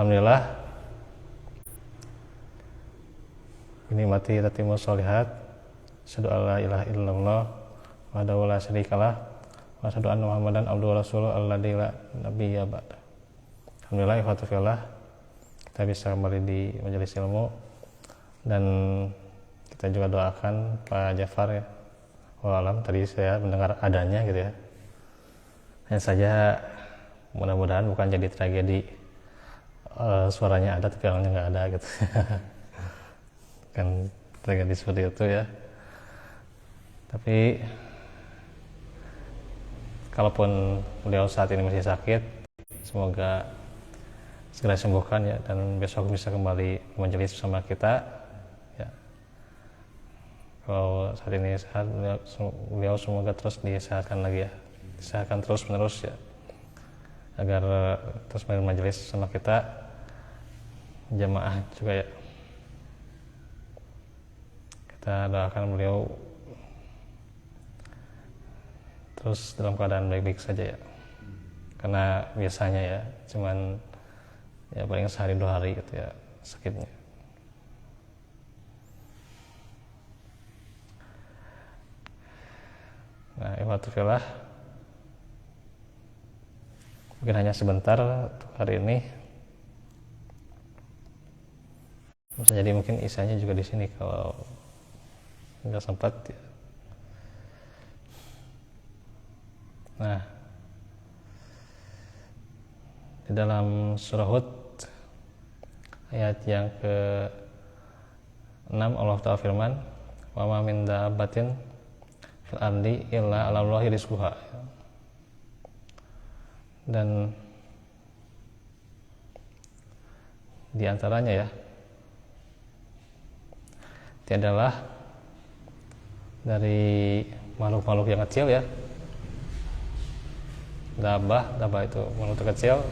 Alhamdulillah ini mati tatimu sholihat. Asyhadu alla ilaha illallah wahdahu la syarikalah wa asyhadu anna Muhammadan abduhu rasuluh alladzi la nabiyya ba'da. Alhamdulillah ikhwatu fillah, kita bisa kembali di majelis ilmu dan kita juga doakan Pak Jafar ya. Wallahualam, tadi saya mendengar adanya gitu ya. Hanya saja mudah-mudahan bukan jadi tragedi, suaranya ada tapi orangnya nggak ada gitu. Kan tragedi seperti itu ya. Tapi kalaupun beliau saat ini masih sakit, semoga segera disembuhkan ya, dan besok bisa kembali ke majelis bersama kita ya. Kalau saat ini sehat, beliau semoga terus disehatkan lagi ya, disehatkan terus menerus ya, agar terus majelis bersama kita jamaah juga ya. Kita doakan beliau terus dalam keadaan baik-baik saja ya, karena biasanya ya cuman ya paling sehari 2 hari gitu ya sakitnya. Nah, ikhwatifillah, mungkin hanya sebentar untuk hari ini. Bisa jadi mungkin isanya juga di sini kalau nggak sempat ya. Nah, di dalam surah Hud ayat yang ke-6 Allah Ta'ala firman, wa ma min dabbatin fil ardi illa 'alallahi rizquha. Dan di antaranya ya, tiadalah dari makhluk-makhluk yang kecil ya, dabah itu makhluk kecil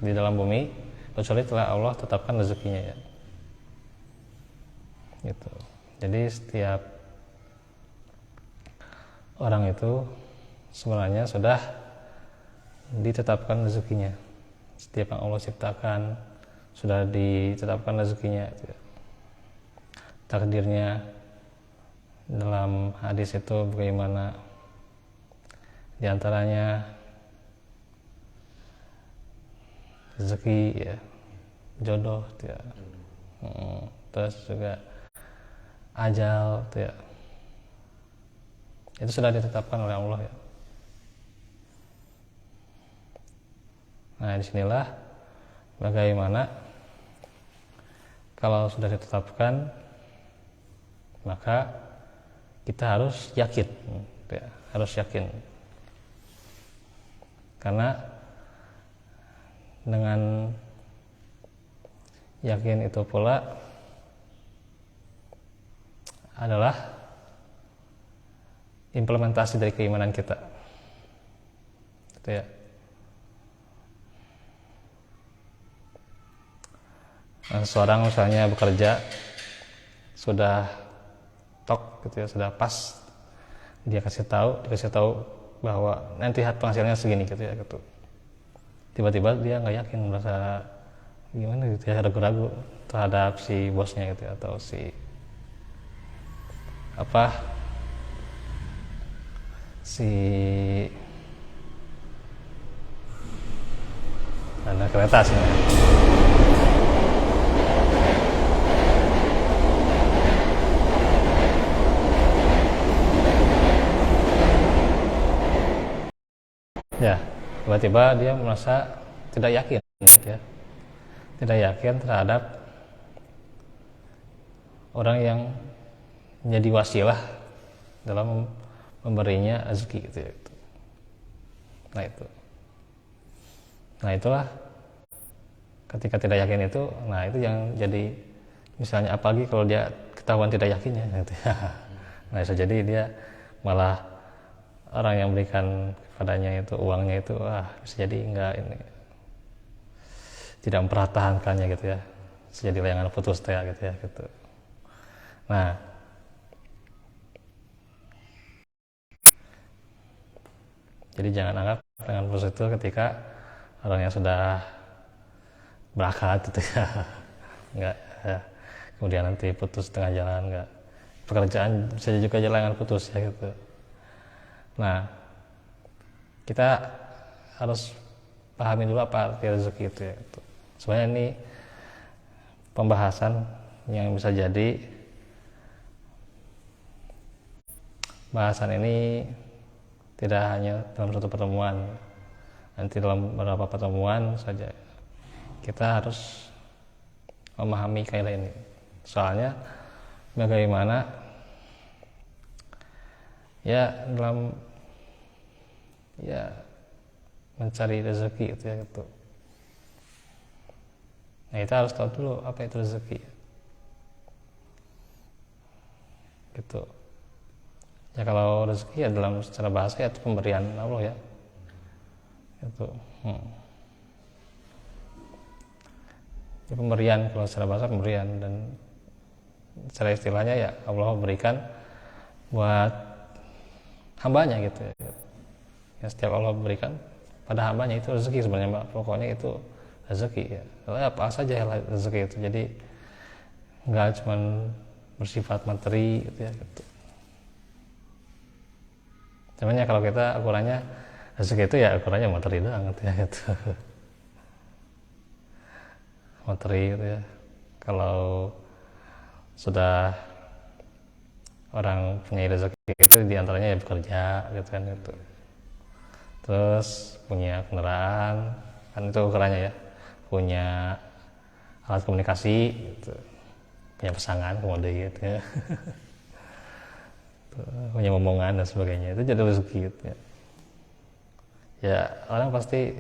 di dalam bumi, kecuali telah Allah tetapkan rezekinya ya. Gitu. Jadi setiap orang itu sebenarnya sudah ditetapkan rezekinya. Setiap yang Allah ciptakan sudah ditetapkan rezekinya. Takdirnya dalam hadis itu bagaimana? Di antaranya rezeki ya, jodoh ya. Terus juga ajal ya. Itu sudah ditetapkan oleh Allah ya. Nah, disinilah bagaimana kalau sudah ditetapkan, maka kita harus yakin ya, harus yakin. Karena dengan yakin itu pula adalah implementasi dari keimanan kita. Gitu ya. Nah, seseorang misalnya bekerja sudah tok gitu ya, sudah pas, dikasih tahu bahwa nanti penghasilannya segini gitu ya gitu. Tiba-tiba dia nggak yakin, merasa gimana gitu ya, ragu-ragu terhadap si bosnya gitu ya, atau si ada kereta sih. Ya, tiba-tiba dia merasa tidak yakin ya. Tidak yakin terhadap orang yang menjadi wasilah dalam memberinya rezeki gitu ya. Nah itulah ketika tidak yakin itu, nah itu yang jadi misalnya, apalagi kalau dia ketahuan tidak yakinnya gitu ya. Nah bisa jadi dia malah orang yang berikan kepadanya itu uangnya itu bisa jadi tidak mempertahankannya gitu ya, bisa jadi layangan putus gitu ya gitu. Nah jadi jangan anggap dengan putus itu ketika orang yang sudah berakat gitu ya. Enggak ya. Kemudian nanti putus tengah jalan, enggak. Pekerjaan bisa juga jalan putus ya gitu. Nah, kita harus pahami dulu apa arti rezeki itu ya gitu. Sebenarnya ini pembahasan yang bisa jadi bahasan ini tidak hanya dalam satu pertemuan, nanti dalam beberapa pertemuan saja kita harus memahami kaidah ini. Soalnya bagaimana ya dalam ya mencari rezeki itu ya gitu. Nah, kita harus tahu dulu apa itu rezeki gitu. Ya kalau rezeki ya dalam secara bahasa ya itu pemberian Allah ya itu ya, pemberian, kalau secara bahasa pemberian, dan secara istilahnya ya Allah berikan buat hambanya gitu ya. Ya setiap Allah berikan pada hambanya itu rezeki sebenarnya, pokoknya itu rezeki ya. Apa saja rezeki itu, jadi nggak cuma bersifat materi gitu ya gitu. Sebenarnya kalau kita ukurannya rezeki itu ya ukurannya materi doang gitu ya gitu. Materi gitu ya. Kalau sudah orang punya rezeki itu diantaranya ya bekerja gitu kan gitu. Terus punya kendaraan, kan itu ukurannya ya. Punya alat komunikasi gitu. Punya pasangan kemudian gitu ya. Punya omongan dan sebagainya, itu jadi rezeki gitu ya. Ya orang pasti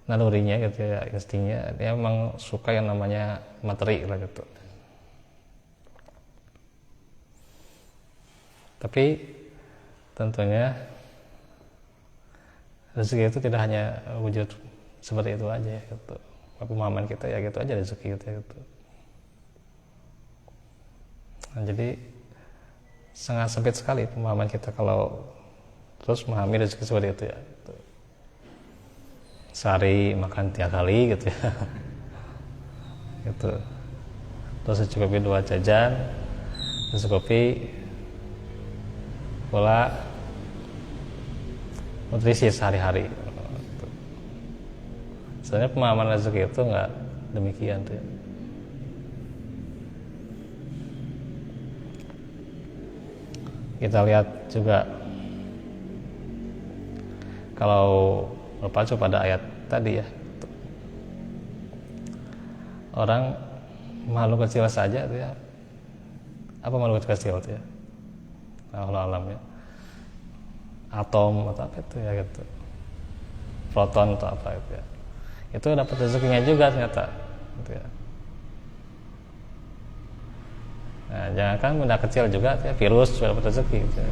nalurinya gitu ya, instingnya dia memang suka yang namanya materi lah gitu. Tapi tentunya rezeki itu tidak hanya wujud seperti itu aja gitu. Pemahaman kita ya gitu aja rezeki gitu ya gitu. Nah, jadi sangat sempit sekali pemahaman kita kalau terus memahami rezeki seperti itu ya gitu. Sehari makan 3 kali gitu ya gitu. Terus mencukupi 2 jajan, mencukupi pula nutrisi sehari-hari gitu. Sebenarnya pemahaman rezeki itu nggak demikian tuh ya. Kita lihat juga kalau berpacu pada ayat tadi ya, orang makhluk kecil saja tuh ya, apa makhluk kecil tuh ya, Allah alam ya, atom atau apa itu ya gitu, proton atau apa itu ya, itu dapat rezekinya juga ternyata gitu ya. Nah, jangan kan benda kecil juga ya, virus juga dapat rezeki gitu ya.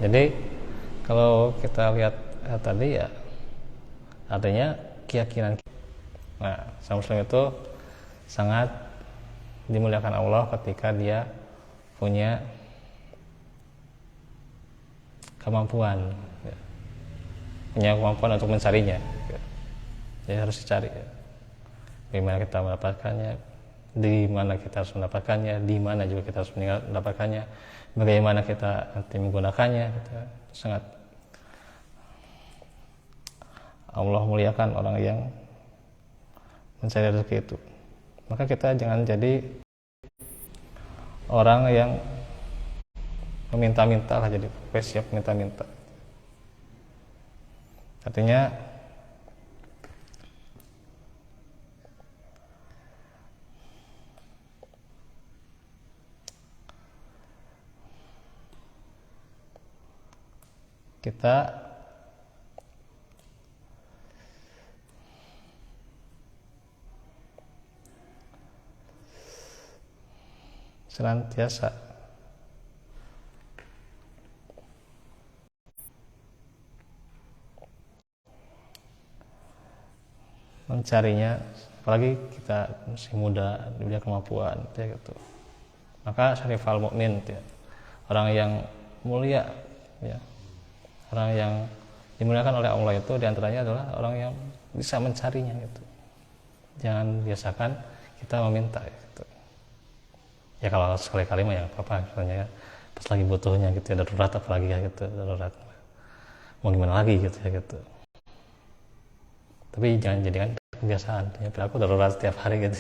Jadi kalau kita lihat tadi ya, artinya keyakinan. Nah, seorang muslim itu sangat dimuliakan Allah ketika dia punya kemampuan ya. Punya kemampuan untuk mencarinya ya. Jadi harus dicari ya. Bagaimana kita mendapatkannya, di mana kita harus mendapatkannya, di mana juga kita harus mendapatkannya, bagaimana kita nanti menggunakannya gitu. Sangat Allah muliakan orang yang mencari rezeki itu. Maka kita jangan jadi orang yang meminta-minta lah, jadi siap minta-minta. Artinya kita senantiasa mencarinya, apalagi kita masih muda, diberi kemampuan ya gitu. Maka syarifal mukmin ya, orang yang mulia ya, orang yang dimuliakan oleh Allah itu diantaranya adalah orang yang bisa mencarinya gitu. Jangan biasakan kita meminta gitu. Ya kalau sekali-kali mah ya apa-apa misalnya ya, pas lagi butuhnya gitu ya, darurat apalagi ya gitu, darurat mau gimana lagi gitu ya gitu. Tapi jangan jadikan kebiasaan ya, aku darurat setiap hari gitu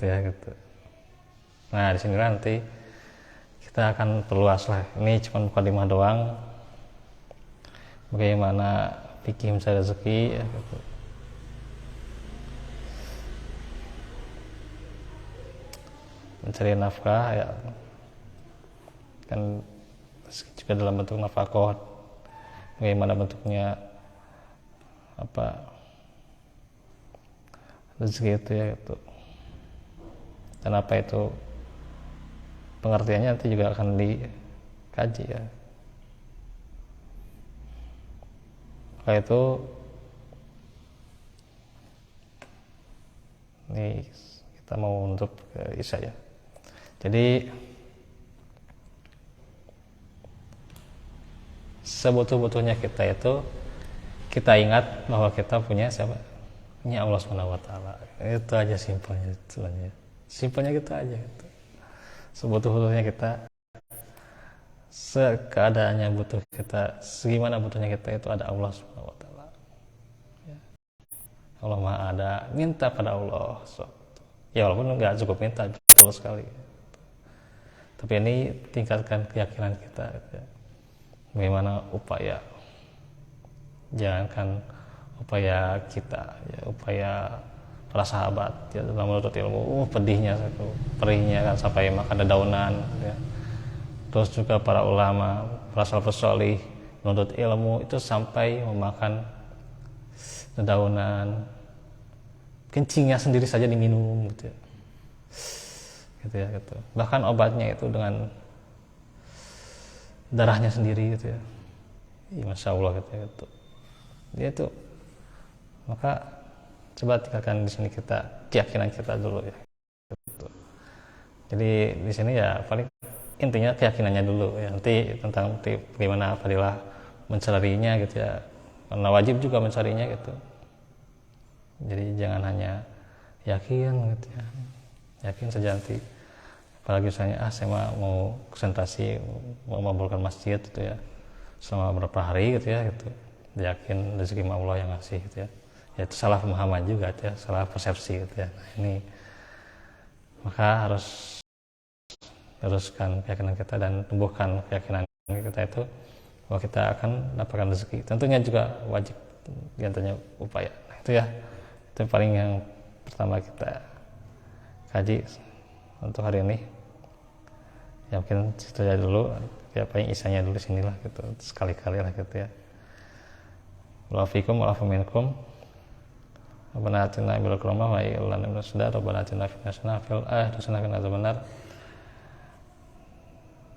ya gitu. Nah di sini nanti kita akan perluas lah, ini cuma mukadimah doang bagaimana fikih mencari rezeki ya gitu. Mencari nafkah ya kan juga dalam bentuk nafkah, bagaimana bentuknya apa rezeki itu ya gitu. Dan apa itu pengertiannya nanti juga akan dikaji ya. Maka itu ini kita mau untuk ke Isya ya. Jadi sebutuh-butuhnya kita itu kita ingat bahwa kita punya siapa? Punya Allah SWT. Itu aja simpelnya itu aja. Simpelnya gitu aja gitu. Sebutuh-butuhnya kita, sekeadaannya butuh kita, segimana butuhnya kita itu ada Allah SWT. Ya. Allah Maha ada, minta pada Allah. Ya walaupun nggak cukup minta, betul sekali. Tapi ini tingkatkan keyakinan kita. Ya. Bagaimana upaya, jangankan upaya kita, ya, upaya para sahabat ya, dalam menuntut ilmu, pedihnya, perihnya kan sampai makan dedaunan ya. Terus juga para ulama, para salafus sholih menuntut ilmu itu sampai memakan dedaunan, kencingnya sendiri saja diminum gitu ya gitu. Bahkan obatnya itu dengan darahnya sendiri gitu ya. Masya Allah gitu. Dia itu, maka coba tinggalkan di sini kita keyakinan kita dulu ya. Gitu. Jadi di sini ya paling intinya keyakinannya dulu ya. Nanti tentang bagaimana fadilah mencarinya gitu ya. Karena wajib juga mencarinya gitu. Jadi jangan hanya yakin gitu ya. Yakin saja nanti. Apalagi misalnya saya mau konsentrasi, mau membangun masjid gitu ya. Selama beberapa hari gitu ya gitu. Yakin rezeki Allah yang ngasih gitu ya. Ya itu salah pemahaman juga gitu ya, salah persepsi gitu ya. Nah, ini maka harus teruskan keyakinan kita dan tumbuhkan keyakinan kita itu bahwa kita akan dapatkan rezeki. Tentunya juga wajib diantaranya upaya. Nah, itu ya, itu paling yang pertama kita kaji untuk hari ini. Ya mungkin itu aja dulu, ya paling isanya dulu sinilah gitu, sekali-kali lah gitu ya. Wa'alaikum warahmatullahi Rabbana atina bil karamah wa ilana min sadar Rabbana atina fil hasanah fil akhirati hasanah wa qina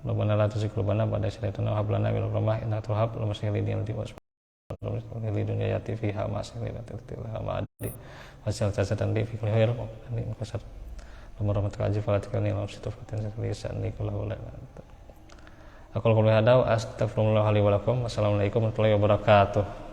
Rabbana la tuzigh qulubana ba'da idh hadaytana wa hab lana min ladunka innaka antal wahhab Allahumma salli ala sayyidina li dunya yati fiha ma sallallahu alaihi wa sallam tasatan li fi kulli khair wa li mukasar Allahumma ajil falatikani wa situ fatin lisanni kullahu la Aku qul hada astaghfirullah li wa lakum. Wassalamualaikum warahmatullahi wabarakatuh.